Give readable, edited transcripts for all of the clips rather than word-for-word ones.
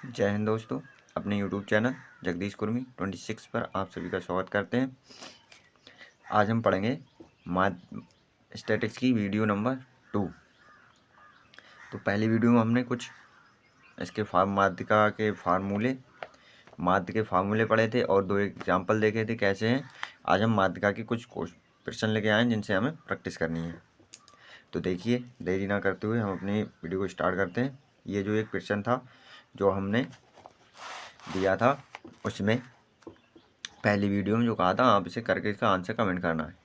जय हिंद दोस्तों। अपने यूट्यूब चैनल जगदीश कुर्मी 26 पर आप सभी का स्वागत करते हैं। आज हम पढ़ेंगे स्टैटिक्स की वीडियो नंबर 2। तो पहली वीडियो में हमने कुछ इसके माध्यिका के फार्मूले पढ़े थे और 2 एग्जाम्पल देखे थे कैसे हैं। आज हम माध्यिका के कुछ प्रश्न लेके आए हैं जिनसे हमें प्रैक्टिस करनी है। तो देखिए, देरी ना करते हुए हम अपनी वीडियो को स्टार्ट करते हैं। ये जो एक क्वेश्चन था जो हमने दिया था, उसमें पहली वीडियो में जो कहा था आप इसे करके इसका आंसर कमेंट करना है,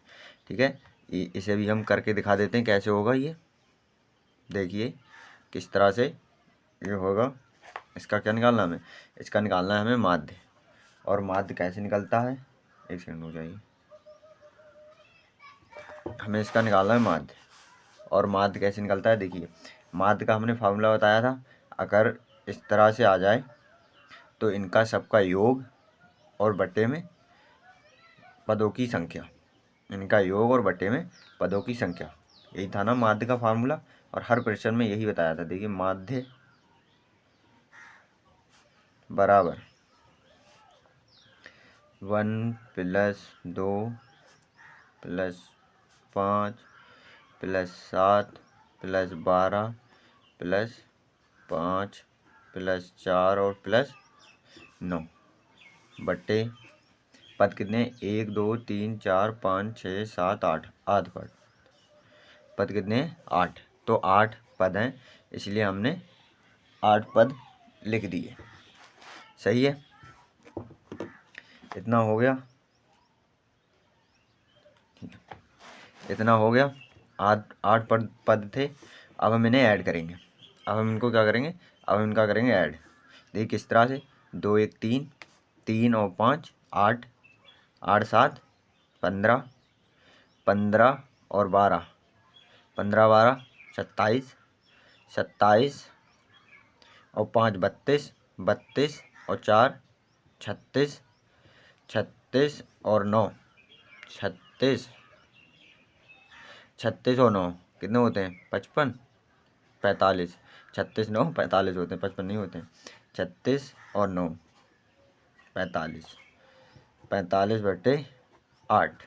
ठीक है। इसे भी हम करके दिखा देते हैं कैसे होगा। ये देखिए किस तरह से ये होगा। इसका क्या निकालना है हमें? इसका निकालना है हमें माध्य। और माध्य कैसे निकलता है? एक सेकंड हो जाइए। हमें इसका निकालना है माध्य। और माध्य कैसे निकलता है? देखिए, माध्य का हमने फार्मूला बताया था। अगर इस तरह से आ जाए तो इनका सबका योग और बट्टे में पदों की संख्या, इनका योग और बट्टे में पदों की संख्या, यही था ना माध्य का फार्मूला। और हर क्वेश्चन में यही बताया था। देखिए, माध्य बराबर 1 + 2 + 5 + 7 + 12 + 5 + 4 और +9 बट्टे पद कितने? 1 2 3 4 5 6 7 8 आठ पद कितने? 8। तो 8 पद हैं, इसलिए हमने 8 पद लिख दिए। सही है, इतना हो गया। इतना हो गया। 8 पद थे। अब हम इन्हें ऐड करेंगे। अब हम इनको क्या करेंगे? अब हम इनका करेंगे ऐड। देखिए किस तरह से। 2 1 3, 3 और 5 8, 8 7 15, 15 और 12, 15 12 27, 27 और 5 32, 32 और 4 36, 36 और 9 36, 36 और 9 कितने होते हैं? 55, 45। 36 9 45 होते हैं, 55 नहीं होते हैं। 36 और 9 45, 45/8,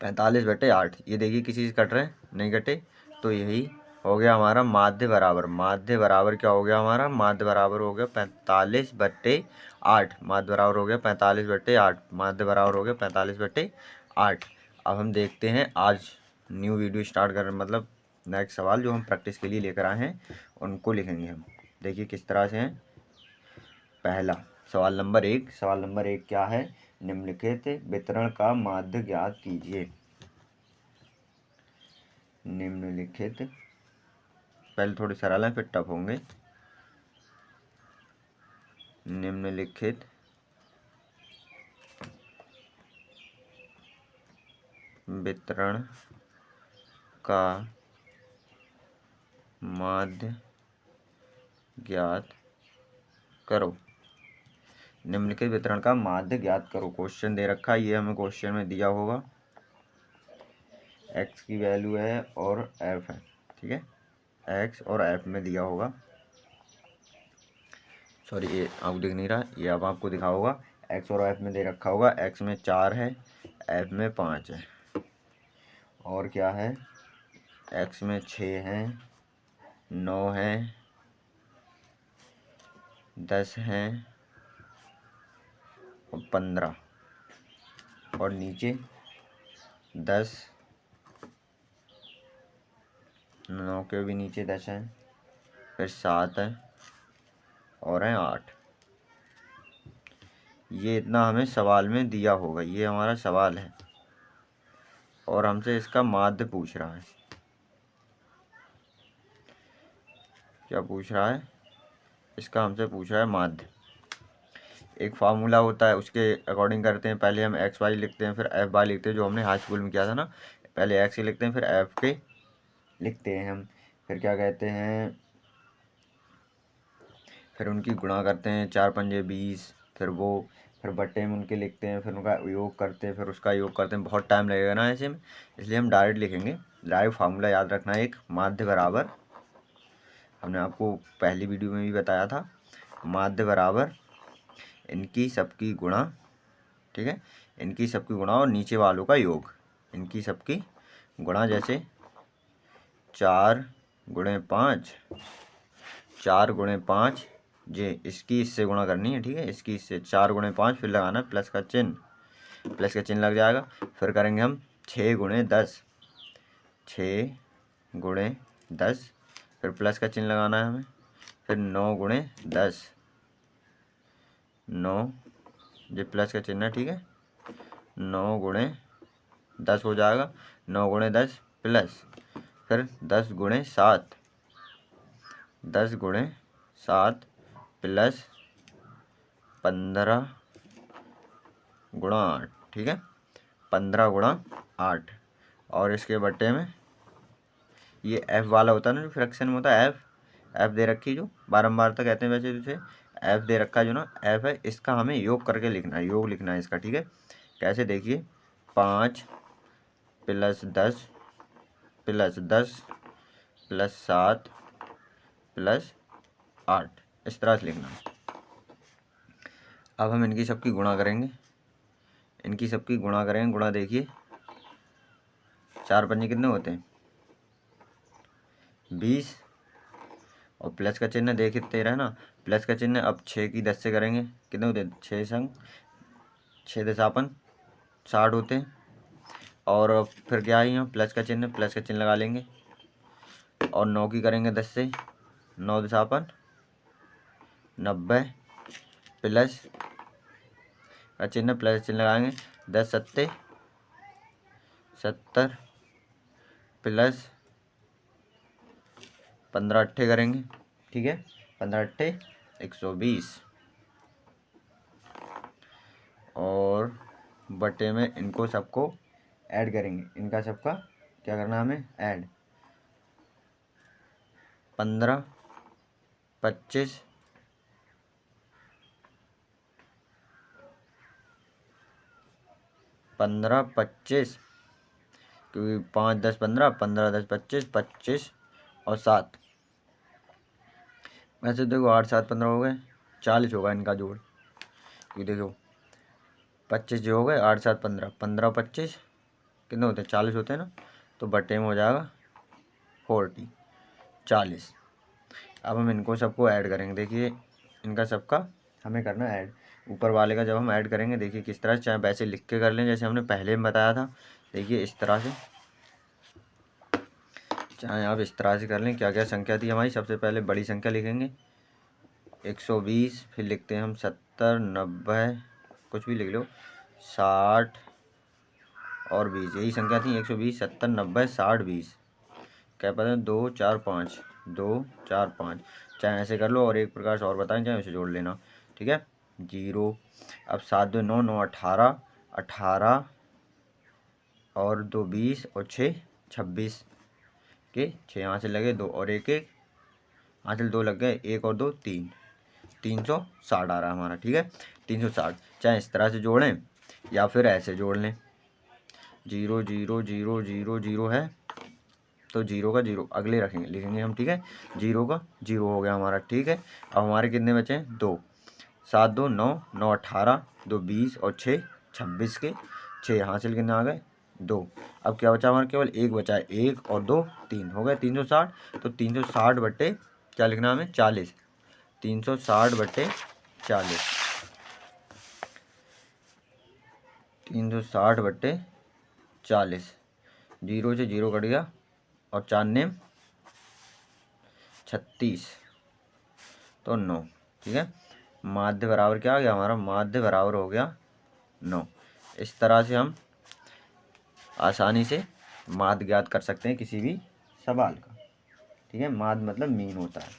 45/8। ये देखिए किसी से कट रहे हैं, नहीं कटे। तो यही हो गया हमारा माध्य बराबर। माध्य बराबर क्या हो गया हमारा? माध्य बराबर हो गया 45/8। माध्य बराबर हो गया 45/8। माध्य बराबर हो गया 45/8। अब हम देखते हैं, आज न्यू वीडियो स्टार्ट कर, मतलब नेक्स्ट सवाल जो हम प्रैक्टिस के लिए लेकर आए हैं उनको लिखेंगे हम। देखिए किस तरह से हैं। पहला सवाल नंबर 1। सवाल नंबर 1 क्या है? निम्नलिखित वितरण का माध्य ज्ञात कीजिए। निम्नलिखित, पहले थोड़े सरल हैं फिर टफ होंगे। निम्नलिखित वितरण का माध्य ज्ञात करो। निम्नलिखित वितरण का माध्य ज्ञात करो। क्वेश्चन दे रखा है, ये हमें क्वेश्चन में दिया होगा। x की वैल्यू है और f है, ठीक है। x और f में दिया होगा। सॉरी, ये आपको दिख नहीं रहा, ये अब आपको दिखा होगा। x और f में दे रखा होगा। x में 4 है, f में 5 है। और क्या है? x में 6 है, 9 है, 10 है और 15। और नीचे 10, 9 के भी नीचे 10 है, फिर 7 है और है 8। ये इतना हमें सवाल में दिया होगा। ये हमारा सवाल है और हमसे इसका माध्य पूछ रहा है। क्या पूछ रहा है? इसका हमसे पूछ रहा है माध्य। एक फार्मूला होता है, उसके अकॉर्डिंग करते हैं। पहले हम एक्स वाई लिखते हैं, फिर एफ वाई लिखते हैं, जो हमने हाई स्कूल में किया था ना। पहले एक्स के लिखते हैं, फिर एफ के लिखते हैं हम। फिर क्या कहते हैं, फिर उनकी गुणा करते हैं, 4 पंजे 20। फिर बट्टे में उनके लिखते हैं, फिर उनका योग करते हैं, फिर उसका योग करते हैं। बहुत टाइम लगेगा ना ऐसे में, इसलिए हम डायरेक्ट लिखेंगे। डायरेक्ट फार्मूला याद रखना है। एक माध्य बराबर हमने आपको पहली वीडियो में भी बताया था, माध्य बराबर इनकी सबकी गुणा, ठीक है, इनकी सबकी गुणा और नीचे वालों का योग, इनकी सबकी गुणा। जैसे 4 गुणे 5, 4 गुणे 5 जे इसकी इससे गुणा करनी है, ठीक है, इसकी इससे 4 गुणे 5, फिर लगाना है प्लस का चिन्ह, प्लस का चिन्ह लग जाएगा। फिर करेंगे हम 6 गुणे 10, 6 गुणे 10, फिर प्लस का चिन्ह लगाना है हमें। फिर 9 गुणे 10, 9 जो प्लस का चिन्ह है, ठीक है, 9 गुणे 10 हो जाएगा, 9 गुणे 10 प्लस, फिर 10 गुणे 7, 10 गुणे 7 प्लस 15 गुणा 8, ठीक है, 15 गुणा 8। और इसके बट्टे में ये एफ वाला होता है ना, जो फ्रैक्शन में होता है, एफ दे रखी है, जो बारम्बार तक कहते हैं वैसे तुझे एफ दे रखा है, जो ना एफ है, इसका हमें योग करके लिखना है, योग लिखना है इसका, ठीक है। कैसे, देखिए 5 प्लस 10 प्लस 10 प्लस 7 प्लस 8, इस तरह से लिखना है। अब हम इनकी सबकी गुणा करेंगे, इनकी सबकी गुणा करेंगे। गुणा देखिए 4 पंजे कितने होते हैं, 20, और प्लस का चिन्ह देखते रहे ना, प्लस का चिन्ह। अब 6 की 10 से करेंगे, कितने होते हैं, 6 संग 6 दशापन 60 होते हैं। और फिर क्या है, यहाँ प्लस का चिन्ह, प्लस का चिन्ह लगा लेंगे। और 9 की करेंगे 10 से, 9 दशापन 90, प्लस का चिन्ह, प्लस चिन्ह लगाएंगे, 10 सत्ते 70, प्लस 15 अट्ठे करेंगे, ठीक है, 15 अट्ठे 120। और बटे में इनको सबको ऐड करेंगे, इनका सबका क्या करना है हमें, ऐड। 15 25 15 25, क्योंकि 5 10 15, 15 10 25, 25 और 7, वैसे देखो 8 7 15 हो गए, 40 होगा इनका जोड़। क्योंकि देखो 25 जो हो गए, 8 7 15, 15 25 कितने होते हैं, 40 होते हैं ना, तो बटे में हो जाएगा 40, 40। अब हम इनको सबको ऐड करेंगे, देखिए इनका सबका हमें करना है ऐड। ऊपर वाले का जब हम ऐड करेंगे, देखिए किस तरह से, चाहे वैसे लिख के कर लें जैसे हमने पहले में बताया था, देखिए इस तरह से, चाहे आप इस तरह से कर लें। क्या क्या संख्या थी हमारी, सबसे पहले बड़ी संख्या लिखेंगे 120, फिर लिखते हैं हम 70 90, कुछ भी लिख लो, 60 और 20, यही संख्या थी 120 70 90 60 20। क्या पता है, 2 4 5, 2 4 5, चाहे ऐसे कर लो, और एक प्रकार से और बताएं, चाहे उसे जोड़ लेना, ठीक है, 0। अब 7 2 9 9 18, 18 और 2 20 और 6 26 के 6 यहाँ से लगे 2 और 1 1, यहाँ से 2 लग गए, 1 और 2 3, 360 आ रहा है हमारा, ठीक है, 360। चाहे इस तरह से जोड़ें या फिर ऐसे जोड़ लें, 0 0 0 0 0 है, तो 0 का 0 अगले रखेंगे, लिखेंगे हम, ठीक है, 0 का 0 हो गया हमारा, ठीक है। अब हमारे कितने बचे हैं, 2, 7 2 9 9 18, 2 20 और 6 26 के 6 हासिल कितने आ गए, 2। अब क्या बचा हमारा, केवल एक बचा है, 1 और 2 3 हो गए 360। तो 360 बट्टे क्या लिखना है हमें, 40, 360 बट्टे 40, 360 बट्टे 40। 0 से 0 कट गया, और 4 ने 36, तो 9, ठीक है। माध्य बराबर क्या आ गया हमारा, माध्य बराबर हो गया 9। इस तरह से हम आसानी से माध्य ज्ञात कर सकते हैं किसी भी सवाल का, ठीक है। माध्य मतलब मीन होता है,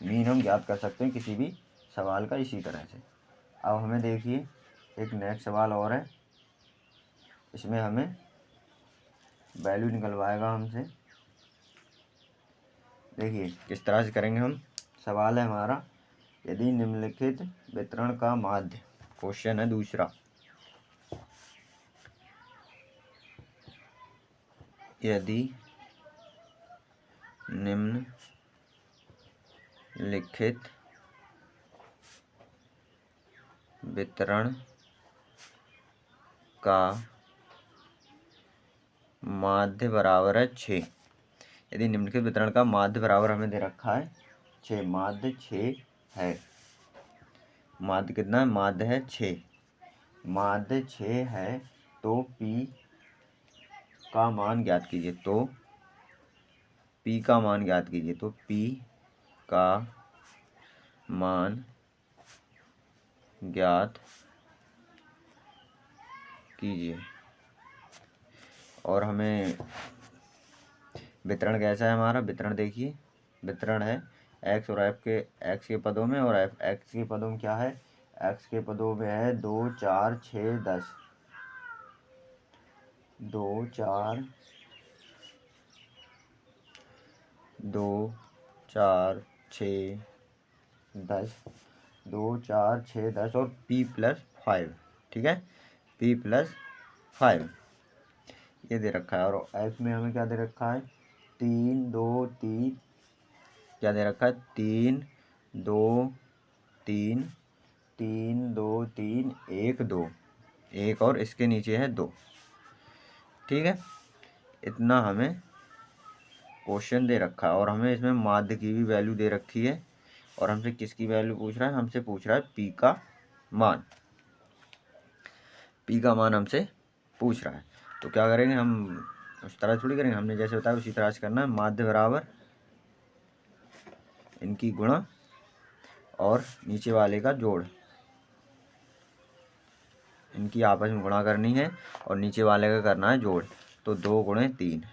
मीन हम ज्ञात कर सकते हैं किसी भी सवाल का इसी तरह से। अब हमें देखिए एक नेक्स्ट सवाल और है, इसमें हमें वैल्यू निकलवाएगा हमसे, देखिए किस तरह से करेंगे हम। सवाल है हमारा, यदि निम्नलिखित वितरण का माध्य, क्वेश्चन है दूसरा, यदि निम्न लिखित वितरण का माध्य बराबर है 6। यदि निम्नलिखित वितरण का माध्य बराबर हमें दे रखा है 6, माध्य 6 है। माध्य कितना है? माध्य है 6। माध्य 6 है तो P का मान ज्ञात कीजिए। तो P का मान ज्ञात कीजिए। तो P का मान ज्ञात कीजिए। और हमें वितरण कैसा है हमारा? वितरण देखिए, वितरण है x और f के x के पदों में, और x के पदों में क्या है? x के पदों में है 2 4 6 10। 2 4 6 10, 2 4 6 10 और p+5। ठीक है, p+5 ये दे रखा है। और f में हमें क्या दे रखा है? 3 2 3, क्या दे रखा है? 3 2 3 3 2 3 1 2, 1 और इसके नीचे है 2। ठीक है, इतना हमें क्वेश्चन दे रखा है। और हमें इसमें माध्य की भी वैल्यू दे रखी है। और हमसे किसकी वैल्यू पूछ रहा है? हमसे पूछ रहा है P का मान। P का मान हमसे पूछ रहा है। तो क्या करेंगे हम? उस तरह थोड़ी करेंगे, हमने जैसे बताया उसी तरह से करना है। माध्य बराबर इनकी गुणा और नीचे वाले का जोड़। इनकी आपस में गुणा करनी है और नीचे वाले का करना है जोड़। तो 2 गुणे 3,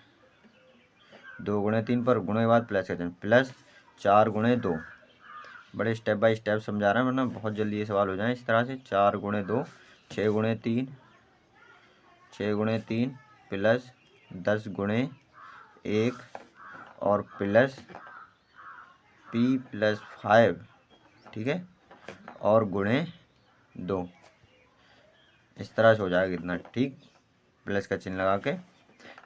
2 गुणे 3 पर गुणे के बाद प्लस का चिन्ह, प्लस 4 गुणे 2। बड़े स्टेप बाय स्टेप समझा रहे हैं, वरना बहुत जल्दी ये सवाल हो जाए इस तरह से। 4 गुणे 2 6 गुणे 3, 6 गुणे 3 प्लस 10 गुणे 1 और प्लस p+5। ठीक है, और गुणे 2। इस तरह से हो जाएगा कितना? ठीक, प्लस का चिन्ह लगा के।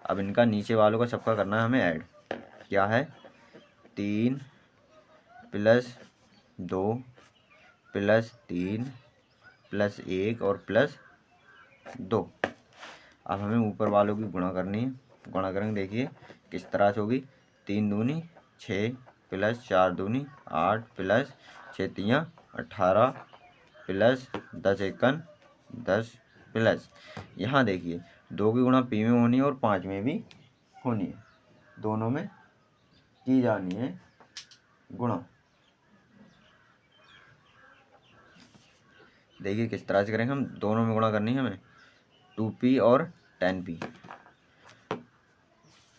अब इनका नीचे वालों का सबका करना है हमें ऐड। क्या है? 3 + 2 + 3 + 1 और +2। अब हमें ऊपर वालों की गुणा करनी है। गुणा करेंगे, देखिए किस तरह से होगी। 3 दूनी 6 + 4 दूनी 8 + 6 तियाँ 18 + 10 एकन 10 प्लस, यहाँ देखिए 2 की गुणा P में होनी है और 5 में भी होनी है। दोनों में की जानी है गुणा। देखिए किस तरह से करेंगे हम। दोनों में गुणा करनी है हमें। 2p और 10p।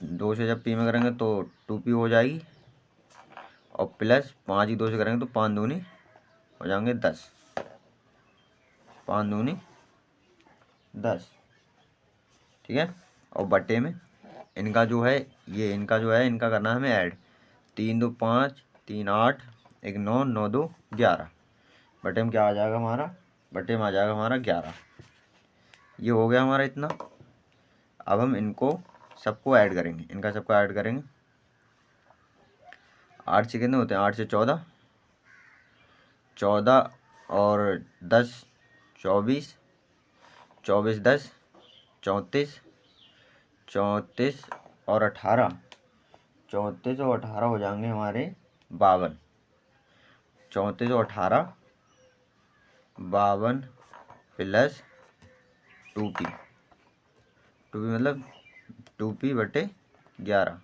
2 से जब p में करेंगे तो 2p हो जाएगी, और प्लस 5 ही 2 से करेंगे तो 5 दूनी हो जाएंगे 10। 5 दूनी 10। ठीक है, और बटे में इनका जो है ये, इनका जो है इनका करना है हमें ऐड। 3 2 5 3 8 1 9 9 2 11। बटे में क्या आ जाएगा हमारा? बटे में आ जाएगा हमारा 11। ये हो गया हमारा इतना। अब हम इनको सबको ऐड करेंगे, इनका सबको ऐड करेंगे। 8 से कितने होते हैं? 8 से 14, 14 और 10 24, 24 10 34, 34 और 18, 34 और 18 हो जाएंगे हमारे 52। 34 और 18 52 प्लस 2p। 2p मतलब 2p बटे 11।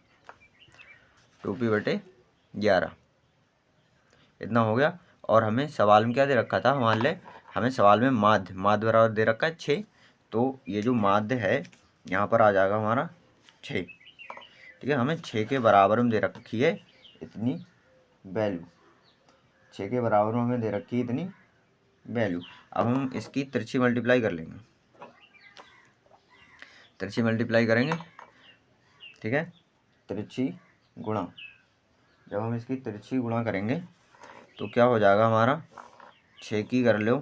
2p बटे 11 इतना हो गया। और हमें सवाल में क्या दे रखा था? मान ले हमें सवाल में माध्य बराबर दे रखा है 6। तो ये जो माध्य है यहाँ पर आ जाएगा हमारा 6। ठीक है, हमें 6 के बराबर में दे रखी है इतनी वैल्यू। 6 के बराबर में हमें दे रखी है इतनी वैल्यू। अब हम इसकी तिरछी मल्टीप्लाई कर लेंगे। तिरछी मल्टीप्लाई करेंगे। ठीक है, तिरछी गुणा। जब हम इसकी तिरछी गुणा करेंगे तो क्या हो जाएगा हमारा? 6 की कर लो,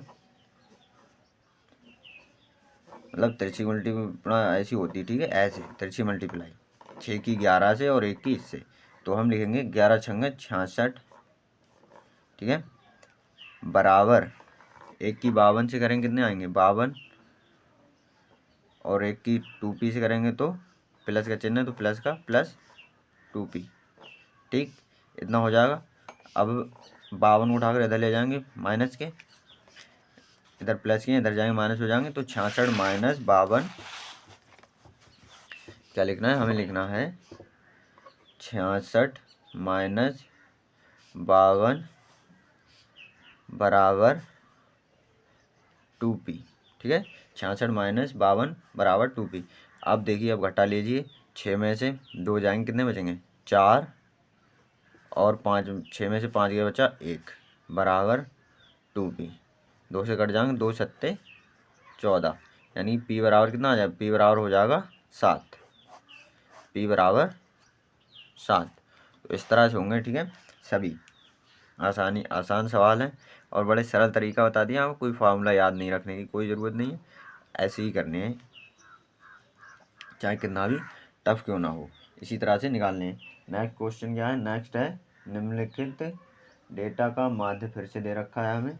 मतलब तिरछी मल्टीप्लाई ऐसी होती है। ठीक है, ऐसे तिरछी मल्टीप्लाई 6 की 11 से और 1 की इससे। तो हम लिखेंगे 11 छंगे 66 ठीक है, बराबर 1 की 52 से करेंगे कितने आएंगे 52, और 1 की 2p से करेंगे तो प्लस का चिन्ह है तो प्लस का प्लस 2p। ठीक, इतना हो जाएगा। अब 52 को उठाकर इधर ले जाएंगे माइनस के, इधर प्लस के इधर जाएंगे माइनस हो जाएंगे, तो 66 माइनस 52, क्या लिखना है हमें, लिखना है 66 माइनस 52 बराबर 2p। ठीक है, 66 माइनस 52 बराबर 2p। अब देखिए, अब घटा लीजिए, 6 में से 2 जाएंगे कितने बचेंगे 4, और 5, 6 में से 5 गया बचा 1 बराबर 2p। 2 से कट जाएंगे, 2 सत्ते 14, यानी p बराबर कितना आ जाएगा, p बराबर हो जाएगा 7, p बराबर 7। तो इस तरह से होंगे। ठीक है, सभी आसान सवाल है और बड़े सरल तरीका बता दिया आपको, कोई फार्मूला याद नहीं रखने की कोई ज़रूरत नहीं है, ऐसे ही करने हैं चाहे कितना भी टफ क्यों ना हो, इसी तरह से निकालने हैं। नेक्स्ट क्वेश्चन क्या है, नेक्स्ट है निम्नलिखित डेटा का माध्य, फिर से दे रखा है हमें,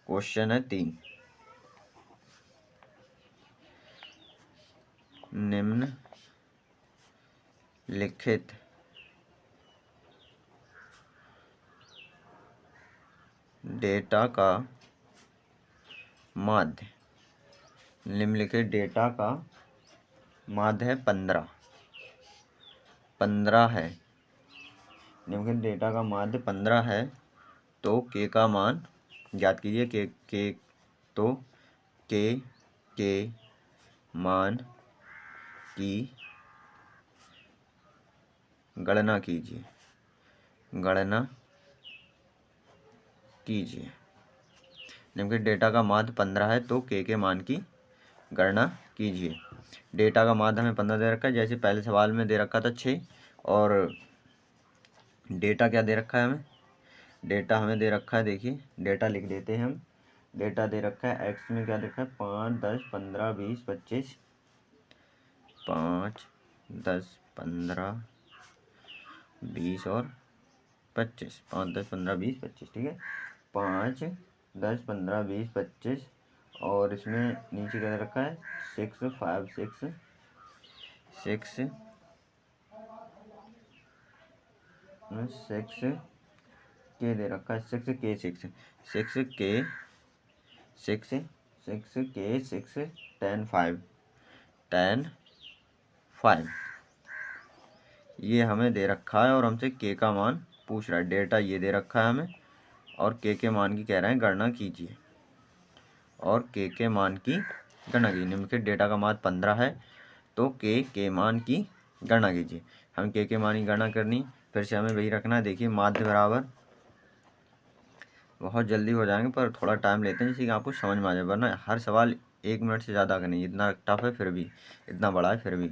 क्वेश्चन है 3। निम्नलिखित डेटा का माध्य, निम्नलिखित डेटा का माध्य है 15 है, निम्नलिखित डेटा का माध्य 15 है, तो k का मान ज्ञात कीजिए। तो के मान की गणना कीजिए, निम्नलिखित डेटा का माध्य 15 है, तो के मान की गणना कीजिए। डेटा का माध्य हमें 15 दे रखा है, जैसे पहले सवाल में दे रखा था 6, और डेटा क्या दे रखा है हमें, डेटा हमें दे रखा है, देखिए डेटा लिख देते हैं हम। डेटा दे रखा है एक्स में, क्या देखा है 5, 10, 15, 20, 25, 5, 10, 15, 20 और 25, 5, 10, 15, 20, 25। ठीक है, 5, 10, 15, 20, 25, और इसमें नीचे क्या दे रखा है 6, 5, 6, 6 के दे रखा है, 6 के 6 के 6 10 5 ये हमें दे रखा है, और हमसे के का मान पूछ रहा है। डेटा ये दे रखा है हमें, और के मान की कह रहे हैं गणना कीजिए, और के मान की गणना कीजिए। निम्नलिखित डेटा का मान 15 है, तो के मान की गणना कीजिए। हम के मान की गणना करनी, फिर से हमें वही रखना है। देखिए माध्य बराबर, बहुत जल्दी हो जाएंगे पर थोड़ा टाइम लेते हैं जिससे कि आपको समझ में आ जाए, वरना हर सवाल 1 मिनट से ज़्यादा का नहीं, इतना टफ है फिर भी, इतना बड़ा है फिर भी।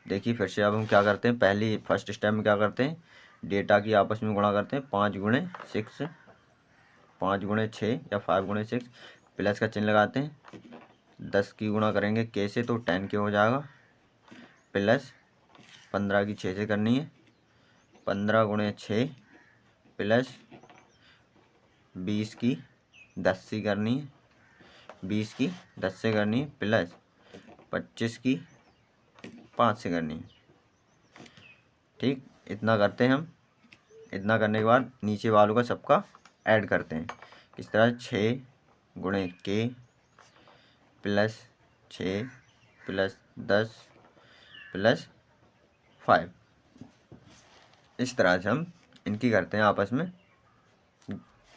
देखिए फिर से अब हम क्या करते हैं, पहली फर्स्ट स्टेप में क्या करते हैं, डेटा की आपस में गुणा करते हैं, 5 गुणे 6, 5 गुणे 6 या 5 गुणे 6, प्लस का चिन्ह लगाते हैं। 10 की गुणा करेंगे के से तो 10 के हो जाएगा, प्लस 15 की 6 से करनी है, 15 गुणे 6, प्लस 20 की 10 से करनी है, 20 की 10 से करनी है, प्लस 25 की 5 से करनी है। ठीक, इतना करते हैं हम। इतना करने के बाद नीचे वालों का सबका ऐड करते हैं। इस तरह 6 गुणे के प्लस 6 प्लस 10 प्लस 5, इस तरह से हम इनकी करते हैं, आपस में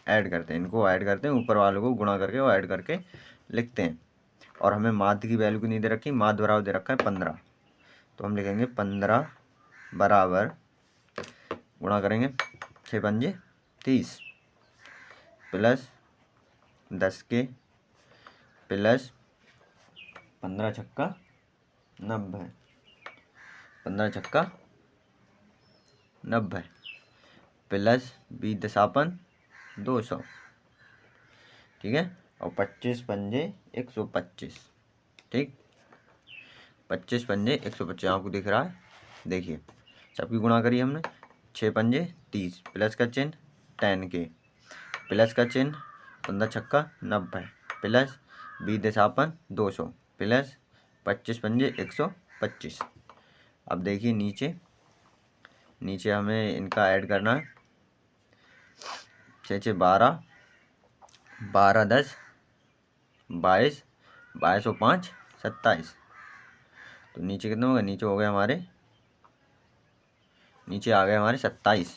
ऐड करते हैं, इनको ऐड करते हैं, ऊपर वालों को गुणा करके और ऐड करके लिखते हैं। और हमें माध्य की वैल्यू की नहीं दे रखी, माध्य बराबर दे रखा है 15, तो हम लिखेंगे 15 बराबर, गुणा करेंगे 6 पंजे 30, प्लस 10 के, प्लस 15 छक्का 90, 15 छक्का 90, प्लस 20 दशापन 200। ठीक है, और 25 पंजे 125। ठीक, 25 पंजे 125 आपको दिख रहा है। देखिए सबकी गुणा करी हमने, 6 पंजे 30, प्लस का चिन्ह 10K, प्लस का चिन्ह 15 छक्का 90 प्लस 20 देसापन 200 प्लस 25 पंजे 125। अब देखिए नीचे हमें इनका ऐड करना है। 6 12 12 10 22 22 और 5 27। तो नीचे कितने हो गए, नीचे हो गए हमारे, नीचे आ गए हमारे 27,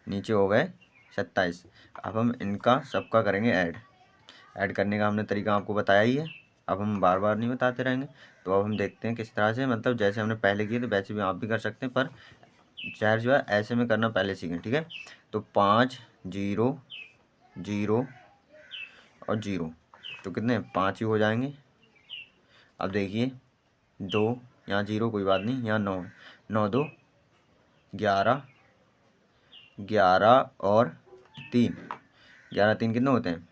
नीचे हो गए 27। अब हम इनका सबका करेंगे ऐड करने का हमने तरीका आपको बताया ही है, अब हम बार बार नहीं बताते रहेंगे। तो अब हम देखते हैं किस तरह से, मतलब जैसे हमने पहले किए थे वैसे भी आप भी कर सकते हैं, पर जाहिर सी बात ऐसे में करना पहले सीखें, ठीक है। तो 5 0 0 और 0, तो कितने 5 ही हो जाएंगे। अब देखिए 2, यहाँ 0 कोई बात नहीं, यहाँ 9 9 2 11 11 और 3 11 3 कितने होते हैं,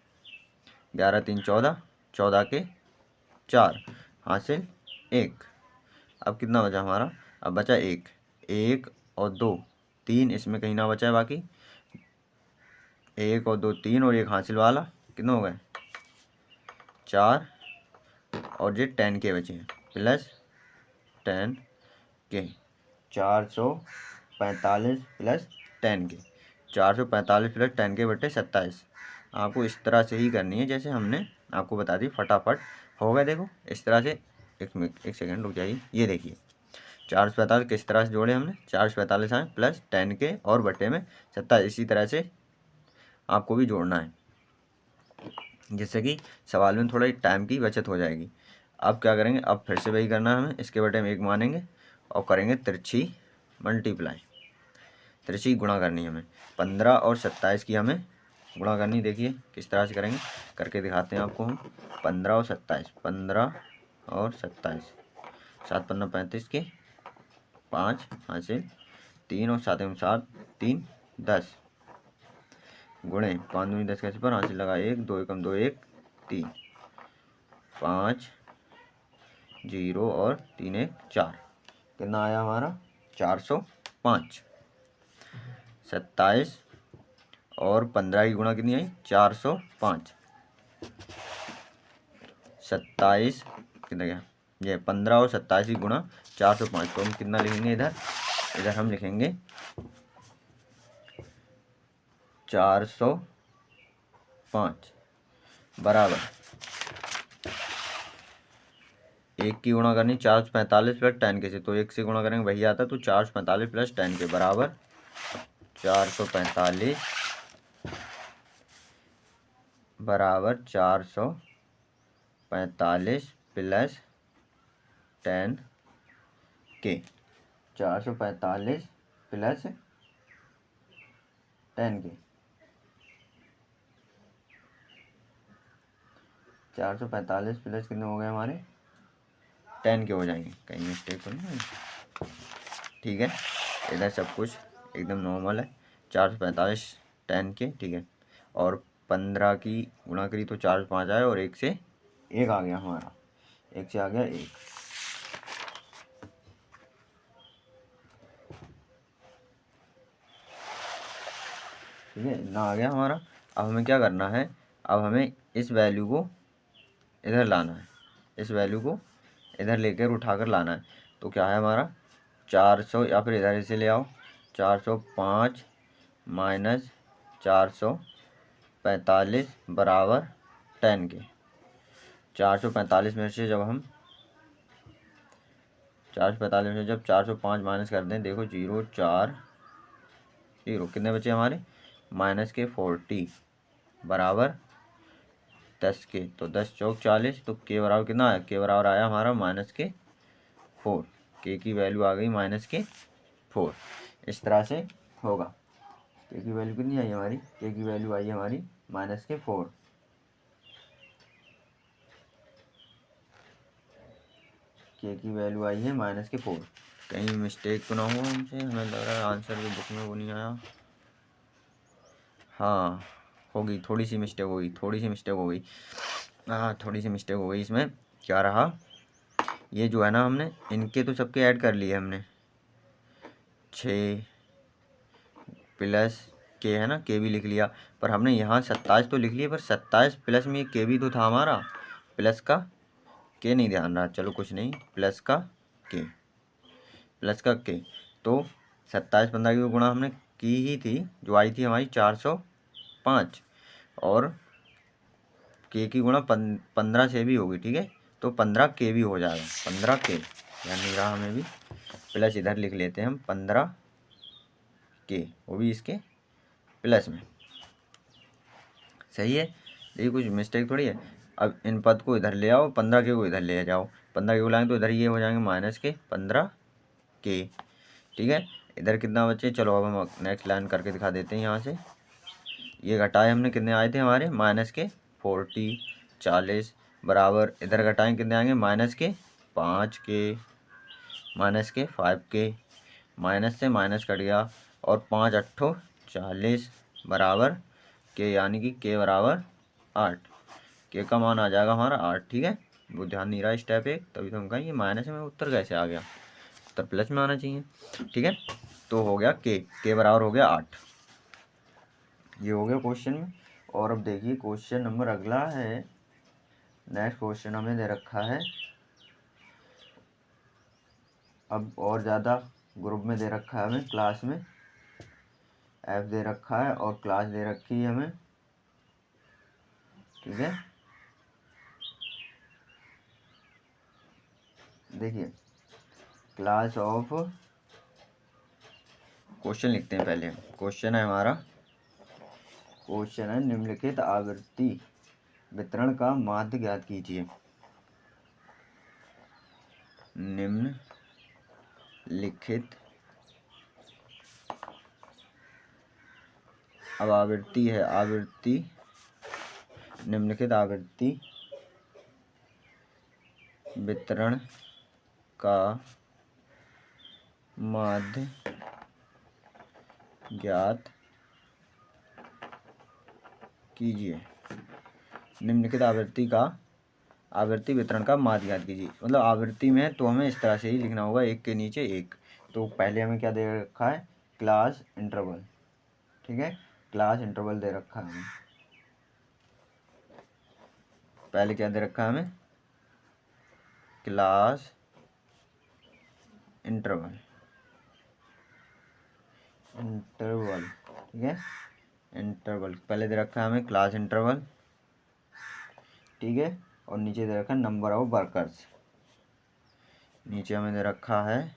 11 3 14 14 के 4 हासिल 1। अब कितना बचा हमारा, अब बचा 1 1 और 2 3, इसमें कहीं ना बचा है बाकी, 1 और 2 3 और 1 हासिल वाला, कितने हो गए 4, और ये 10K बचे हैं plus 10K, 445 plus 10K, 445 plus 10K बटे 27। आपको इस तरह से ही करनी है जैसे हमने आपको बता दी, फटाफट हो गया। देखो इस तरह से, एक सेकंड रुक जाइए, ये देखिए 445 किस तरह से जोड़े हमने, 445 आए प्लस 10K और बटे में 27, इसी तरह से आपको भी जोड़ना है, जिससे कि सवाल में थोड़ा टाइम की बचत हो जाएगी। अब क्या करेंगे, अब फिर से वही करना है हमें, इसके बटे में 1 मानेंगे और करेंगे तिरछी मल्टीप्लाई, तिरछी गुणा करनी है हमें। 15 और 27 की हमें गुणा करनी, देखिए किस तरह से करेंगे, करके दिखाते हैं आपको हम। 15 और 27, 15 और 27, 7 15 35 के 5 हासिल 3 और 7 7 3 10 गुणे 5 दूनी 10 कैसे पर हासिल लगा 1 2 एकम 2 1 3 5 0 और 3 1 4, कितना आया हमारा 405। 27 और 15 की गुणा कितनी आई 405, 27 कितना गया, ये 15 और 27 की गुणा 405। तो हम कितना लिखेंगे इधर हम लिखेंगे 405 बराबर 1 की गुणा करनी 445 प्लस 10K से, तो 1 से गुणा करेंगे वही आता, तो 445 प्लस 10K बराबर 445 बराबर 445 plus 10K, 445 plus 10K, 445 plus कितने हो गए हमारे 10K हो जाएंगे, कहीं मिस्टेक तो नहीं है, ठीक है। इधर सब कुछ एकदम नॉर्मल है, 445 10K, ठीक है। और 15 की गुणा करी तो 4 5 आए और 1 से 1 आ गया हमारा, 1 से आ गया 1, ठीक है, इतना आ गया हमारा। अब हमें क्या करना है, अब हमें इस वैल्यू को इधर लाना है, इस वैल्यू को इधर लेकर उठाकर लाना है। तो क्या है हमारा 400, या फिर इधर से ले आओ, 405 माइनस 445 बराबर 10K। 445 में से जब हम 445 में से जब 405 माइनस कर दें, देखो 0 4 0, कितने बचे हमारे माइनस के 40 बराबर 10K। तो 10 चौक 40, तो के बराबर कितना आया, के बराबर आया हमारा माइनस के 4, के की वैल्यू आ गई माइनस के 4। इस तरह से होगा, के की वैल्यू कितनी आई हमारी, के की वैल्यू आई हमारी माइनस के 4, के की वैल्यू आई है माइनस के 4। कहीं मिस्टेक तो ना हो हमसे, हमें लग रहा है आंसर भी बुक में वो नहीं आया, हाँ होगी, थोड़ी सी मिस्टेक होगी, थोड़ी सी मिस्टेक हो गई, हाँ थोड़ी सी मिस्टेक हो गई। इसमें क्या रहा, ये जो है ना हमने इनके तो सबके ऐड कर लिए हमने, 6 प्लस के है ना, के भी लिख लिया, पर हमने यहाँ 27 तो लिख लिया, पर 27 प्लस में के भी तो था हमारा, प्लस का के नहीं ध्यान रहा, चलो कुछ नहीं, प्लस का के, प्लस का के। तो 27 15 की गुणा हमने की ही थी, जो आई थी हमारी 405, और के की गुणा 15 से भी होगी, ठीक है, तो 15 के भी हो जाएगा, 15 के, यानी नहीं रहा हमें भी, प्लस इधर लिख लेते हैं हम 15 के, वो भी इसके प्लस में, सही है। देखिए कुछ मिस्टेक थोड़ी है। अब इन पद को इधर ले आओ, 15 के को इधर ले जाओ, 15 के को लाएंगे तो इधर ये हो जाएंगे माइनस के 15 के, ठीक है। इधर कितना बचे, चलो अब हम नेक्स्ट लाइन करके दिखा देते हैं। यहाँ से ये घटाए हमने, कितने आए थे हमारे, माइनस के 40 40, बराबर इधर घटाएं कितने आएंगे, माइनस के 5 के, माइनस के 5 के, माइनस से माइनस कट गया, और 5 8 40, बराबर के, यानी कि के बराबर 8, के का मान आ जाएगा हमारा 8, ठीक है। वो ध्यान नहीं रहा स्टेप 1, तभी तो हम कहें ये माइनस में उत्तर कैसे आ गया, उत्तर प्लस में आना चाहिए, ठीक है। तो हो गया के बराबर हो गया 8, ये हो गया क्वेश्चन में। और अब देखिए क्वेश्चन नंबर अगला है, नेक्स्ट क्वेश्चन हमें दे रखा है, अब और ज़्यादा ग्रुप में दे रखा है हमें, क्लास में एफ दे रखा है और क्लास दे रखी है हमें, ठीक है। देखिए क्लास ऑफ, क्वेश्चन लिखते हैं पहले, क्वेश्चन है हमारा, क्वेश्चन है निम्नलिखित आवृत्ति वितरण का माध्य ज्ञात कीजिए। निम्नलिखित, अब आवृत्ति है, आवृत्ति, निम्नलिखित आवृत्ति वितरण का माध्य ज्ञात कीजिए। निम्नलिखित आवृत्ति का, आवृत्ति वितरण का माध्य ज्ञात कीजिए, मतलब आवृत्ति में है तो हमें इस तरह से ही लिखना होगा, एक के नीचे एक। तो पहले हमें क्या दे रखा है, क्लास इंटरवल, ठीक है, क्लास इंटरवल दे रखा है हमें, पहले क्या दे रखा है हमें, क्लास इंटरवल, इंटरवल, ठीक है, इंटरवल पहले दे रखा है हमें क्लास इंटरवल, ठीक है। और नीचे दे रखा है नंबर ऑफ वर्कर्स, नीचे हमें दे रखा है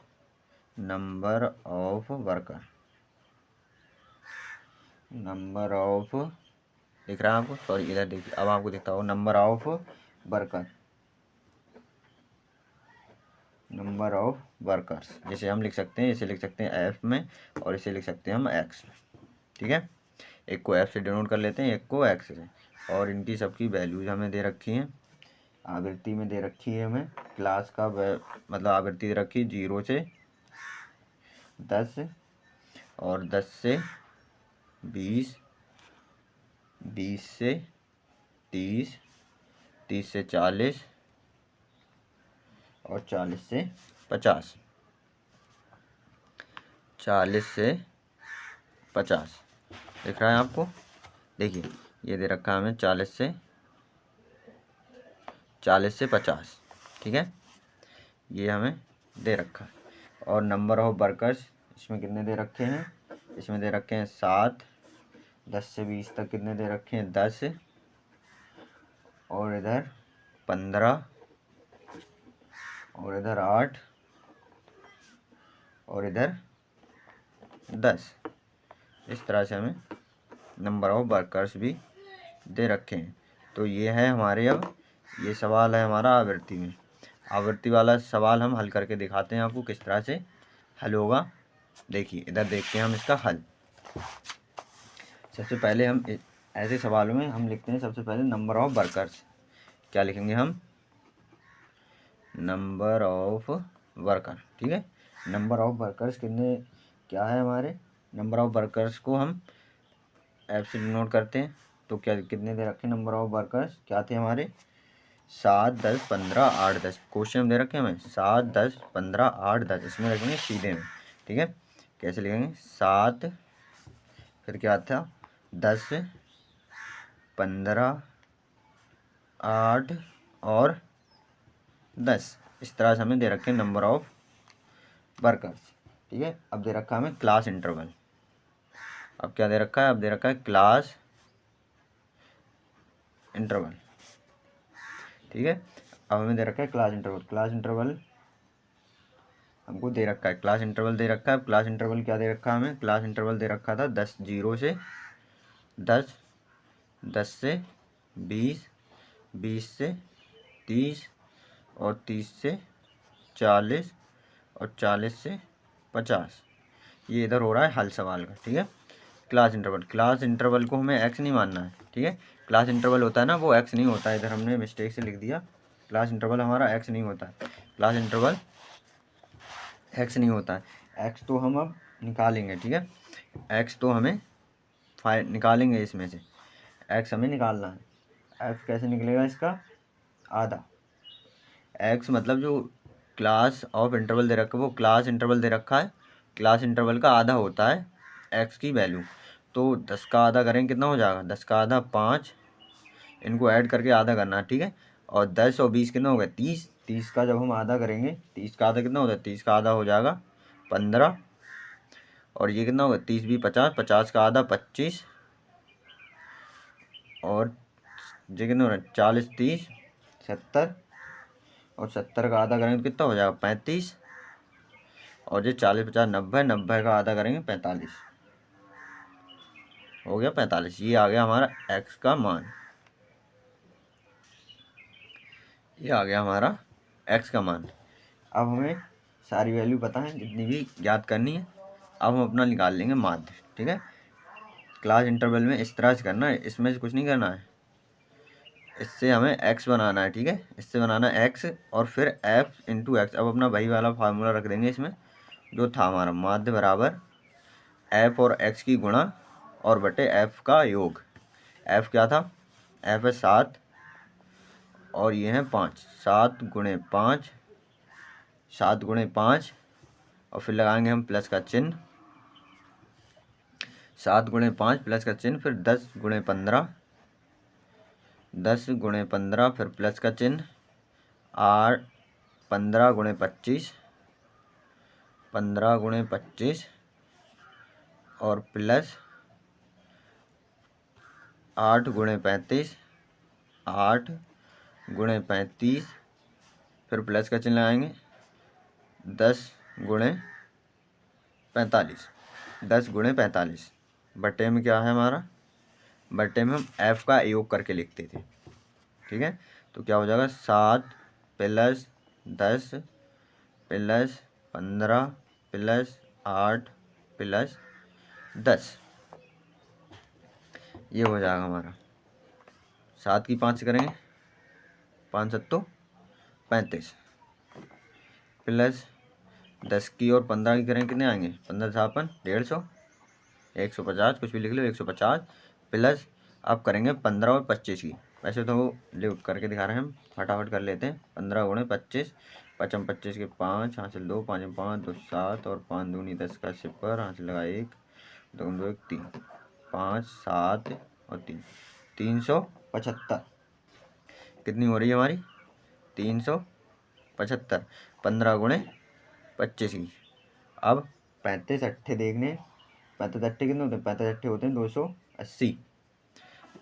number of worker, number of, दिख रहा है आपको, सॉरी इधर देखिए, अब आपको दिखता होगा number of worker, number of workers, जैसे हम लिख सकते हैं, इसे लिख सकते हैं एफ में, और इसे लिख सकते हैं हम एक्स में, ठीक है। एक को एफ से डिनोट कर लेते हैं, एक को एक्स से, और इनकी सबकी वैल्यूज हमें दे रखी हैं। आवृत्ति में दे रखी है हमें, क्लास का मतलब आवृत्ति दे रखी है 0 से 10, और 10 से 20, 20 से 30, 30 से 40, और 40 से 50, 40 से 50, दिख रहा है आपको। देखिए ये दे रखा है हमें 40 से 50, ठीक है, ये हमें दे रखा है। और नंबर ऑफ वर्कर्स इसमें कितने दे रखे हैं, इसमें दे रखे हैं 7, 10 से 20 तक कितने दे रखे हैं 10, और इधर 15, और इधर 8, और इधर 10, इस तरह से हमें नंबर ऑफ वर्कर्स भी दे रखे हैं। तो ये है हमारे, अब ये सवाल है हमारा आवृत्ति में, आवृत्ति वाला सवाल हम हल करके दिखाते हैं आपको किस तरह से हल होगा। देखिए इधर देखते हैं हम इसका हल। सबसे पहले हम ऐसे सवालों में हम लिखते हैं, सबसे पहले नंबर ऑफ वर्कर्स, क्या लिखेंगे हम, नंबर ऑफ वर्कर, ठीक है। नंबर ऑफ वर्कर्स कितने, क्या है हमारे, नंबर ऑफ वर्कर्स को हम एफ से डिनोट करते हैं, तो क्या कितने दे रखे नंबर ऑफ वर्कर्स, क्या थे हमारे 7 10 15 8 10, क्वेश्चन दे रखे हमें 7 10 15 8 10, इसमें रखेंगे सीधे में, ठीक है। कैसे लिखेंगे, 7, फिर क्या था 10, 15, 8 और 10। इस तरह से हमें दे रखे हैं नंबर ऑफ वर्कर्स। ठीक है, अब दे रखा है हमें क्लास इंटरवल। अब क्या दे रखा है, अब दे रखा है क्लास इंटरवल। ठीक है, अब हमें दे रखा है क्लास इंटरवल। क्लास इंटरवल हमको दे रखा है, क्लास इंटरवल दे रखा है। क्लास इंटरवल क्या दे रखा है हमें, क्लास इंटरवल दे रखा था 10 0 से 10, 10 से 20, 20 से 30 और 30 से 40 और 40 से 50। ये इधर हो रहा है हल सवाल का। ठीक है, क्लास इंटरवल, क्लास इंटरवल को हमें एक्स नहीं मानना है। ठीक है, क्लास इंटरवल होता है ना वो एक्स नहीं होता है, इधर हमने मिस्टेक से लिख दिया। क्लास इंटरवल हमारा एक्स नहीं होता है, क्लास इंटरवल एक्स नहीं होता है। एक्स तो हम अब निकालेंगे। ठीक है, एक्स तो हमें निकालेंगे, इसमें से एक्स हमें निकालना है। एक्स कैसे निकलेगा इसका, आधा। एक्स मतलब जो क्लास ऑफ इंटरवल दे रखा है वो क्लास इंटरवल दे रखा है, क्लास इंटरवल का आधा होता है एक्स की वैल्यू। तो 10 का आधा करेंगे कितना हो जाएगा, 10 का आधा 5, इनको ऐड करके आधा करना है। ठीक है, और 10 और 20 कितना हो गया 30, 30 का जब हम आधा करेंगे 30 का आधा कितना होता है, 30 का आधा हो जाएगा 15, और ये कितना होगा 30 भी 50, 50 का आधा 25, और ये कितना हो रहा है 40 30 70, और 70 का आधा करेंगे तो कितना हो जाएगा 35, और ये 40 50 90, 90 का आधा करेंगे 45, हो गया 45। ये आ गया हमारा एक्स का मान, ये आ गया हमारा एक्स का मान। अब हमें सारी वैल्यू पता है जितनी भी याद करनी है। अब हम अपना निकाल लेंगे माध्य। ठीक है, क्लास इंटरवल में इस तरह से करना है, इसमें से कुछ नहीं करना है, इससे हमें एक्स बनाना है। ठीक है, इससे बनाना है एक्स और फिर एफ इंटू एक्स। अब अपना वही वाला फार्मूला रख देंगे इसमें जो था हमारा, माध्य बराबर एफ और एक्स की गुणा और बटे एफ का योग। एफ क्या था, एफ है 7 और ये है 5, 7 गुणे 5, 7 गुणे 5, और फिर लगाएंगे हम प्लस का चिन्ह, 7 गुणे 5 प्लस का चिन्ह, फिर 10 गुणे 15, 10 गुणे 15 फिर प्लस का चिन्ह, 8 15 गुणे 25, 15 गुणे 25 और प्लस 8 गुणे 35, 8 गुणे 35 फिर प्लस का चिन्ह लगाएंगे, 10 गुणे 45, 10 गुणे 45 बटे में क्या है हमारा, बटे में हम एफ का योग करके लिखते थे। ठीक है, तो क्या हो जाएगा 7 प्लस 10 प्लस 15 प्लस 8 प्लस 10, ये हो जाएगा हमारा। 7 की 5 से करेंगे 5 सत्तो 35, प्लस 10 की और 15 की करेंगे कितने आएंगे, 15 छापन 150, 150 कुछ भी लिख लो 150, प्लस अब करेंगे 15 और 25 की। वैसे तो लिख करके दिखा रहे हैं हम, फटाफट कर लेते हैं। 15 गुणे 25, 5 25 के 5 हासिल 2, 5 5 2 7 और 5 दूनी 10 का सिपर हासिल लगा 1 2 2 1 3, 5 7 और 3, 375 कितनी हो रही है हमारी, 375। 15 गुणे 25 की। अब 35 अट्ठे देखने, 35 अट्ठे कितने होते हैं, 35 अट्ठे होते हैं 280,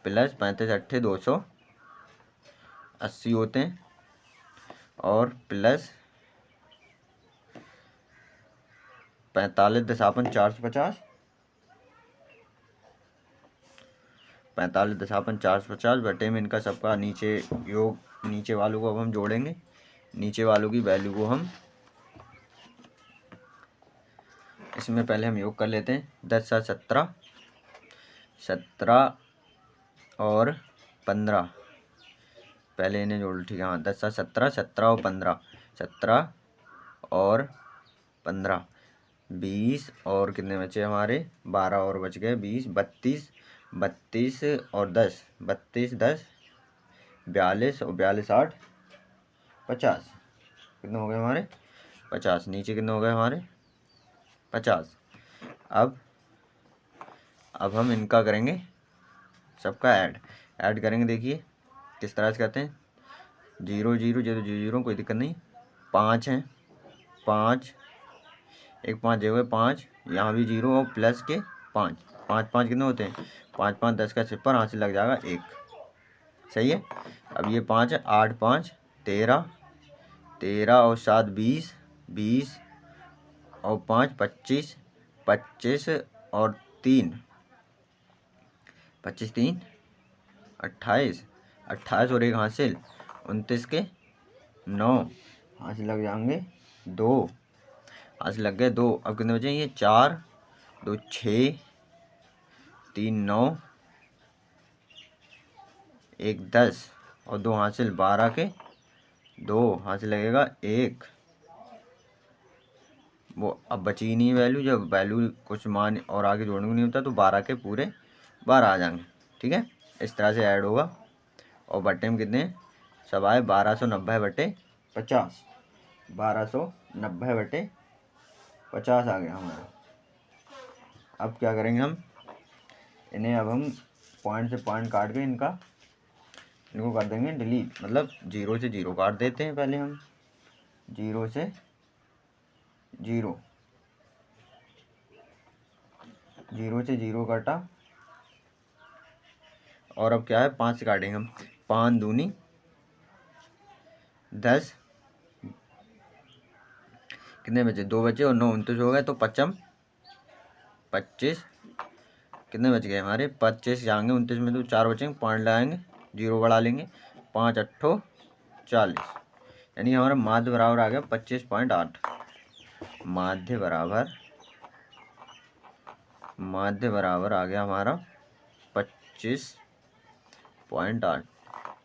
प्लस 35 अट्ठे 280 होते हैं, और प्लस 45 दशापन 450, 45 दशापन 450 बटे में इनका सबका नीचे योग, नीचे वालों को अब हम जोड़ेंगे, नीचे वालों की वैल्यू को हम इसमें पहले हम योग कर लेते हैं। 10 7 17, 17 और 15, पहले इन्हें जोड़ लो। ठीक है, हाँ 10 7 17, 17 और 15, 17 और 15 20, और कितने बचे हमारे 12 और बच गए 20, 32, 32 और 10, 32 10 42 और 42 8 50, कितने हो गए हमारे 50, नीचे कितने हो गए हमारे 50। अब अब हम इनका करेंगे सबका ऐड करेंगे। देखिए किस तरह से करते हैं। 0 0 0 0 0 कोई दिक्कत नहीं। 5 है, 5 एक 5 जगह 5, यहाँ भी 0 और प्लस के 5, 5 5 कितने होते हैं? 5 5 10 का सिपर, यहाँ से लग जाएगा 1। सही है। अब ये 5 है, 8 5 13, 13 और 7 20, 20 और 5 25, 25 और 3 25 3 28, 28 और 1 हासिल 29 के 9, हासिल लग जाएंगे 2, हासिल लग गए 2। अब कितने बचे? ये 4 2 6 3 9 1 10 और 2 हासिल 12 के 2, हासिल लगेगा 1। वो अब बची ही नहीं वैल्यू। जब वैल्यू कुछ मान और आगे जोड़ने को नहीं होता तो 12 के पूरे 12 आ जाएंगे। ठीक है, इस तरह से ऐड होगा। और बट्टे में कितने सब आए? 1290 बटे 50, 1290 बटे 50 आ गया हमारा। अब क्या करेंगे हम इन्हें, अब हम पॉइंट से पॉइंट काट के इनको कर देंगे डिलीट। मतलब 0 से 0 काट देते हैं पहले हम। 0 से 0, 0 से 0 काटा। और अब क्या है? 5 से काटेंगे हम। 5 दूनी 10, कितने बचे? 2 बचे और 9 29 हो गए। तो 55 25 कितने बच गए हमारे? 25 जाएंगे 29 में तो 4 बचेंगे, पॉइंट लगाएंगे, 0 बढ़ा लेंगे, 5 8 40, यानी हमारा माध्य बराबर आ गया 25.8। माध्य बराबर आ गया हमारा 25.8।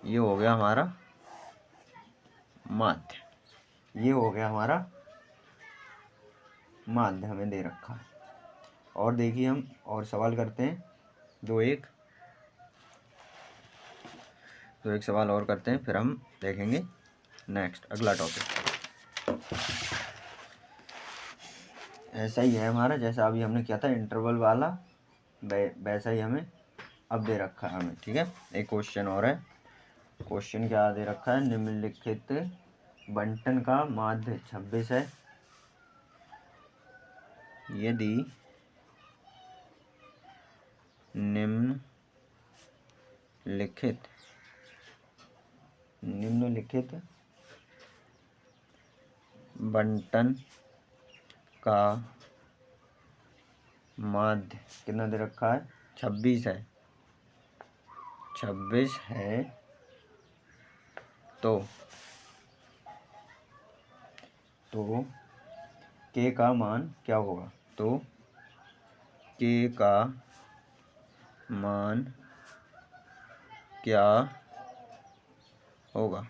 ये हो गया हमारा माध्य। ये हो गया हमारा माध्य हमें दे रखा है। और देखिए हम और सवाल करते हैं, दो एक सवाल और करते हैं, फिर हम देखेंगे नेक्स्ट अगला टॉपिक। ऐसा ही है हमारा जैसा अभी हमने किया था इंटरवल वाला, वैसा ही हमें अब दे रखा है हमें। ठीक है, एक क्वेश्चन और है। क्वेश्चन क्या दे रखा है? निम्नलिखित बंटन का माध्य 26 है यदि निम्नलिखित बंटन का माध्य कितना दे रखा है? 26 है। 26 है तो के का मान क्या होगा? तो के का मान क्या होगा?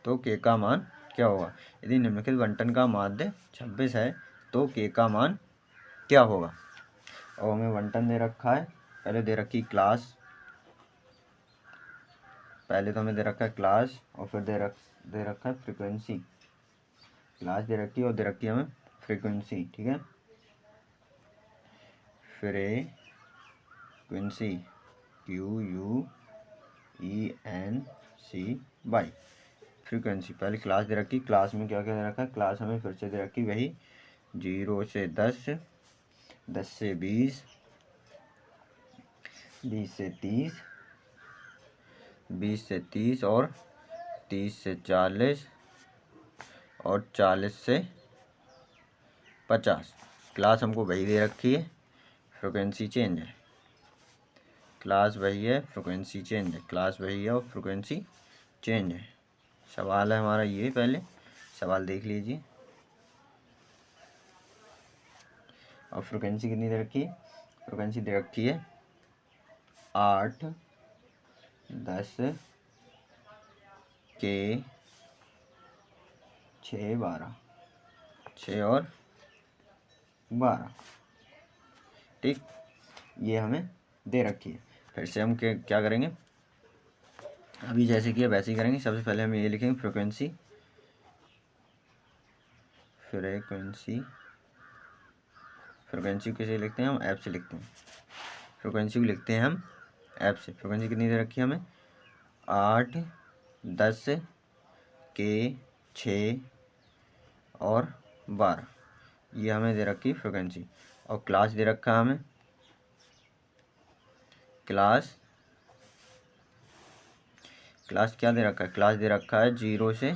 तो के का मान क्या होगा? यदि निम्नलिखित बंटन का माध्य 26 है तो के का मान क्या होगा? और हमें बंटन दे रखा है, पहले दे रखी क्लास, पहले तो हमें दे रखा है क्लास और फिर दे रखा है फ्रीक्वेंसी। क्लास दे रखी है और दे रखी है हमें फ्रीक्वेंसी। ठीक है, फ्रीक्वेंसी QUENCY फ्रीक्वेंसी। पहले क्लास दे रखी, क्लास में क्या क्या दे रखा है? क्लास हमें फिर से दे रखी वही 0 से 10, 10 से 20, 20 से 30, 20 से 30 और 30 से 40 और 40 से 50। क्लास हमको वही दे रखी है, फ्रिक्वेंसी चेंज है। क्लास वही है, फ्रिक्वेंसी चेंज है। क्लास वही है और फ्रिक्वेंसी चेंज है। सवाल है हमारा ये, पहले सवाल देख लीजिए। और फ्रिक्वेंसी कितनी दे रखी है? फ्रिक्वेंसी दे रखी है 8 10 के 6 12, 6 और 12। ठीक, ये हमें दे रखी है। फिर से हम क्या करेंगे? अभी जैसे किया वैसे ही करेंगे। सबसे पहले हम ये लिखेंगे फ्रिक्वेंसी किसे लिखते हैं हम? एफ से लिखते हैं। फ्रिक्वेंसी को लिखते हैं हम एफ से। फ्रिक्वेंसी कितनी दे रखी है हमें? 8, 10 के 6 और 12, ये हमें दे रखी फ्रिक्वेंसी। और क्लास दे रखा है हमें, क्लास क्या दे रखा है? क्लास दे रखा है 0 से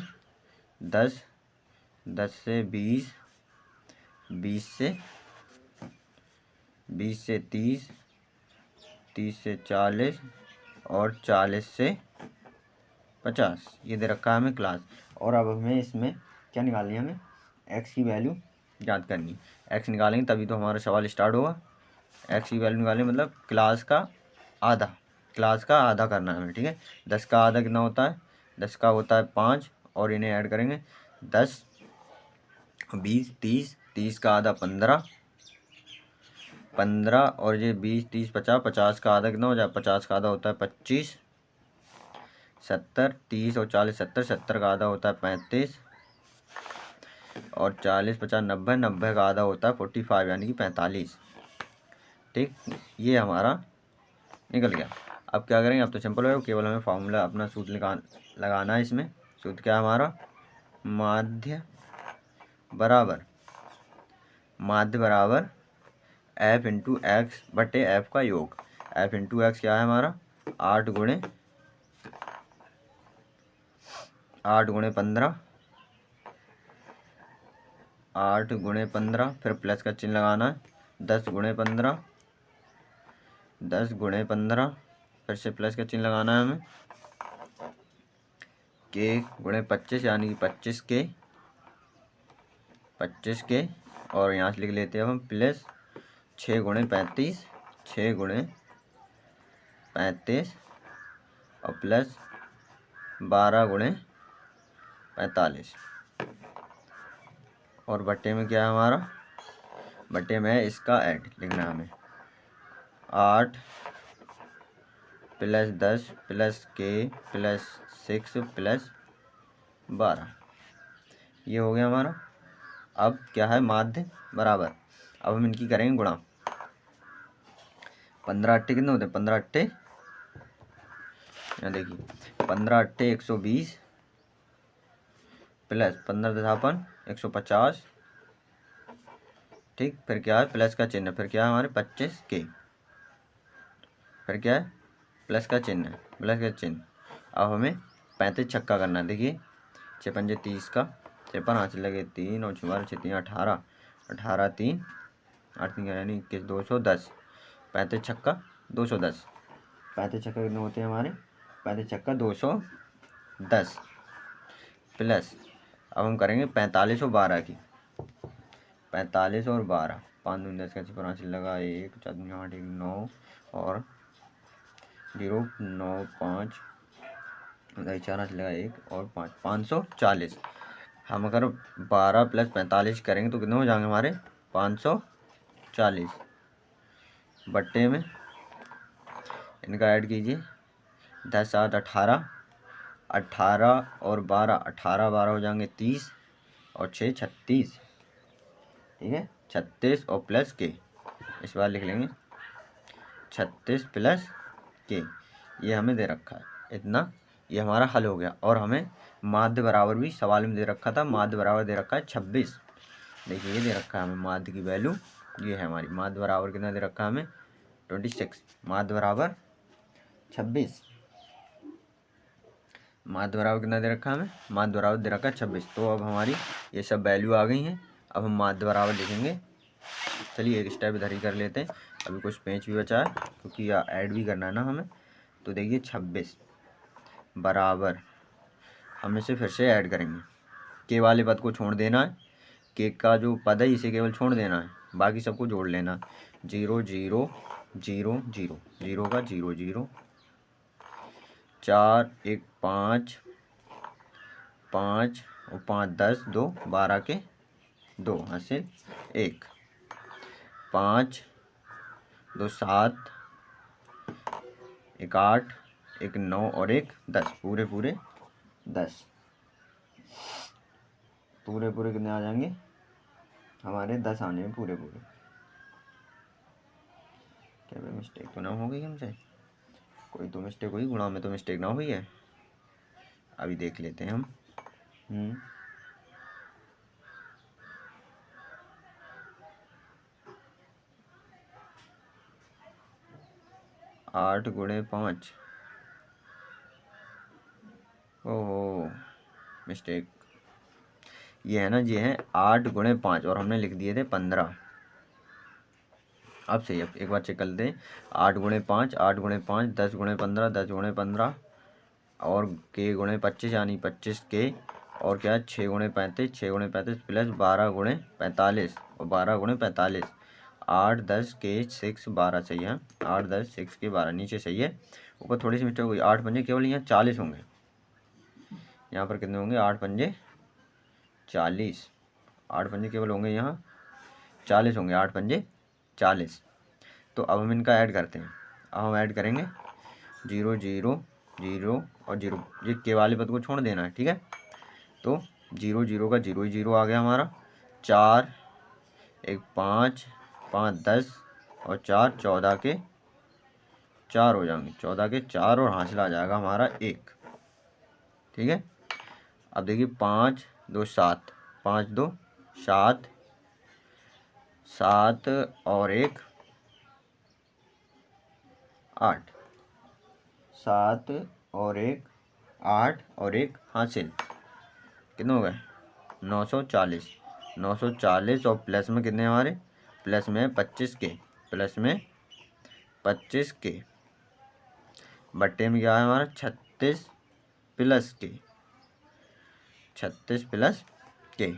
10, 10 से 20, 20 से 30, 30 से 40 और 40 से 50, ये दे रखा है हमें क्लास। और अब हमें इसमें क्या निकालनी है? हमें एक्स की वैल्यू ज्ञात करनी। एक्स निकालेंगे तभी तो हमारा सवाल स्टार्ट होगा। एक्स की वैल्यू निकालें मतलब क्लास का आधा, क्लास का आधा करना है हमें, ठीक है। 10 का आधा कितना होता है? 10 का होता है 5, और इन्हें ऐड करेंगे 10, 20, 30, 30 का आधा 15, 15 और ये 20, 30, 50, 50 का आधा कितना हो जाए? 50 का आधा होता है 25, 70, 30 और 40, 70, 70 का आधा होता है 35, और 40, 50, 90, 90 का आधा होता है 45, यानी कि 45। ठीक, ये हमारा निकल गया। अब क्या करेंगे? अब तो सिंपल है, केवल हमें फार्मूला अपना सूत्र लगाना है इसमें। सूत्र क्या है हमारा? माध्य बराबर एफ इंटू एक्स बटे एफ का योग। एफ इंटू एक्स क्या है हमारा? 8 गुणे 15, 8 गुणे 15, फिर प्लस का चिन्ह लगाना है। 10 गुणे 15, 10 गुणे 15, फिर से प्लस का चिन्ह लगाना है हमें। के गुणे 25, यानी कि 25 के, और यहाँ से लिख लेते हैं हम प्लस 6 गुणे 35, 6 गुणे 35 और प्लस 12 गुणे 45, और बट्टे में क्या है हमारा? बट्टे में है इसका ऐड लिखना है हमें। 8 प्लस 10 प्लस के प्लस 6 प्लस 12, ये हो गया हमारा। अब क्या है? माध्य बराबर। अब हम इनकी करेंगे गुणा। 15 अट्ठे कितने होते हैं? 15 अट्ठे, यहाँ देखिए 15 अट्ठे 120 प्लस 15 दशापन 150, ठीक। फिर क्या है? प्लस का चिन्ह, फिर क्या है हमारे? 25 के, फिर क्या है? प्लस का चिन्ह, प्लस का चिन्ह। अब हमें 35 छक्का करना है। देखिए 6 पंजे 30 का, 53 हाथ से लगे 3 और 4 6 3 18, 18 3 8 3 यानी 21, 210। 35 छक्का 210, 35 छक्का कितने होते हैं हमारे? 35 छक्का 210 प्लस, अब हम करेंगे 45 और 12 की। 45 और 12, 5 दूनी 10 का 5 लगा 1 4 दूनी 8 1 9 और 0 9 5 4 हाथ लगा 1 और 5, 540। हम अगर 12 प्लस 45 करेंगे तो कितने हो जाएंगे हमारे? 540। बट्टे में इनका ऐड कीजिए। 10 7 18, 18 और 12, 18 12 हो जाएंगे 30 और 6 36, ठीक है। 36 और प्लस के, इस बार लिख लेंगे 36 प्लस के, ये हमें दे रखा है इतना। ये हमारा हल हो गया। और हमें माध्य बराबर भी सवाल में दे रखा था। माध्य बराबर दे रखा है 26। देखिए ये दे रखा है हमें माध्य की वैल्यू, ये है हमारी। माध्य बराबर कितना दे रखा है हमें? 26। माध्य बराबर 26। माध्य बराबर कितना दे रखा है हमें? माध्य बराबर दे रखा है 26। तो अब हमारी ये सब वैल्यू आ गई हैं। अब हम माध्य बराबर लिखेंगे। चलिए एक स्टेप इधर ही कर लेते हैं, अभी कुछ पेंच भी बचा है क्योंकि ऐड भी करना है ना हमें। तो देखिए 26 बराबर, हम इसे फिर से ऐड करेंगे। के वाले पद को छोड़ देना है, के का जो पद है इसे केवल छोड़ देना है, बाकी सबको जोड़ लेना है। 0 0 0 0, 0 का 0 0, 4 1 5 5 और 5 10 2 12 के 2 हासिल 1, 5 2 7 1 8 1 9 और 1 10, पूरे पूरे 10। पूरे पूरे कितने आ जाएंगे हमारे? 10 आने हैं पूरे पूरे, क्या भाई मिस्टेक तो ना हो गई हमसे, कोई तो मिस्टेक हुई, गुणा में तो मिस्टेक ना हुई है। अभी देख लेते हैं हम। 8 गुणे 5, ओहो मिस्टेक, ये है ना, ये है 8 गुणे 5 और हमने लिख दिए थे 15। अब सही, अब एक बार चेक कर लेते हैं। 8 गुणे 5, 8 गुणे 5, 10 गुणे 15, 10 गुणे 15 और के गुणे 25 यानी 25 के, और क्या है 6 गुणे 35, 6 गुणे 35 प्लस 12 गुणे 45 और 12 गुणे 45, 8 10 के 6 12 सही है। 8 10 6 के 12 नीचे सही है, ऊपर थोड़ी सी मिस्टेक हुई। 8 पंजे केवल यहाँ 40 होंगे, यहाँ पर कितने होंगे 8 पंजे 40, 8 पंजे केवल होंगे यहाँ 40 होंगे, 8 पंजे 40। तो अब हम इनका ऐड करते हैं। अब हम ऐड करेंगे 0 0 0 और 0, ये के वाले पद को छोड़ देना है, ठीक है। तो 0 0 का 0 ही 0 आ गया हमारा, 4 1 5 5 10 और 4 14 के 4 हो जाएंगे, 14 के 4 और हासिल आ जाएगा हमारा 1, ठीक है। अब देखिए 5 2 7, 5 2 7, 7 और 1 8, 7 और 1 8 और 1 हासिल, कितने हो गए 940, 940 और प्लस में कितने हमारे, प्लस में 25 के, प्लस में 25 के, बट्टे में क्या है हमारा 36 प्लस के, 36 प्लस के,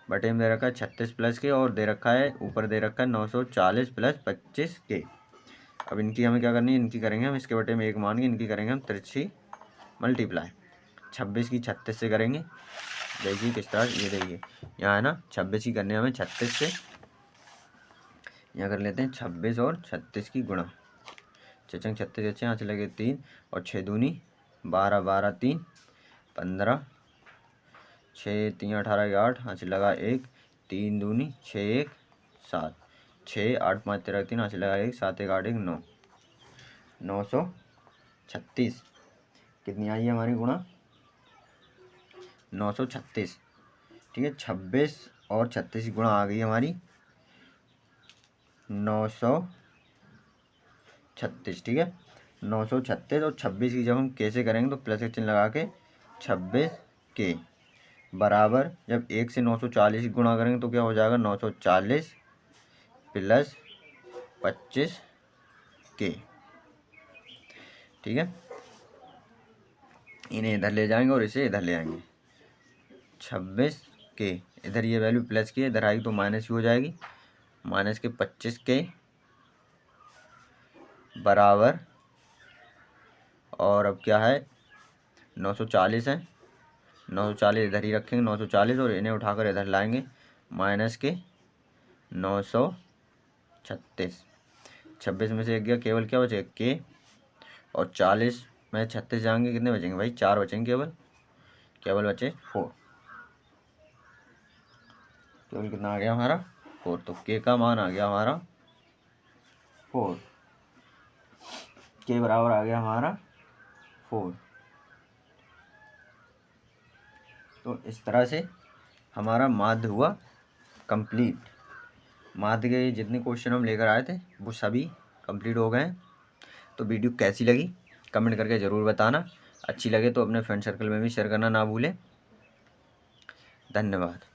बटे में दे रखा है 36 प्लस के और दे रखा है ऊपर दे रखा है 940 प्लस 25 के। अब इनकी हमें क्या करनी है, इनकी करेंगे हम इसके बटे में 1 मान के, इनकी करेंगे हम तिरछी मल्टीप्लाई। 26 की 36 से करेंगे, देखिए किस तरह, ये देखिए यहाँ है ना 26 की करनी है हमें 36 से, यहाँ कर लेते हैं 26 और 36 की गुणा, 6 36 अच्छे यहाँ से लगे 3 और 6 दूनी 12 12 3 15, 6 3 18 के 8 यहाँ से लगा 1, 3 दूनी 6 1 7, 6 8 5 13 3 यहाँ से लगा 1, 7 1 8 1 9, 936 कितनी आई है हमारी गुणा 936, ठीक है। 26 और 36 की गुणा आ गई हमारी 936, ठीक है। 936 और 26 की जब हम कैसे करेंगे तो प्लस का चिन्ह लगा के 26 के बराबर, जब 1 से 940 की गुणा करेंगे तो क्या हो जाएगा 940 प्लस 25 के, ठीक है। इन्हें इधर ले जाएंगे और इसे इधर ले आएंगे, 26 के इधर ये वैल्यू प्लस की इधर आएगी तो माइनस की हो जाएगी, माइनस के 25 के बराबर, और अब क्या है 940 है, 940 इधर ही रखेंगे 940 और इन्हें उठाकर इधर लाएंगे, माइनस के 936, 26 में से एक गया केवल क्या बचेगा के, और 40 में 36 जाएंगे कितने बचेंगे भाई 4 बचेंगे, केवल बचे 4, केवल कितना आ गया हमारा 4, तो के का मान आ गया हमारा 4, के बराबर आ गया हमारा 4। तो इस तरह से हमारा माध्य हुआ कंप्लीट। माध्य के जितने क्वेश्चन हम लेकर आए थे वो सभी कंप्लीट हो गए। तो वीडियो कैसी लगी कमेंट करके ज़रूर बताना, अच्छी लगे तो अपने फ्रेंड सर्कल में भी शेयर करना ना भूलें। धन्यवाद।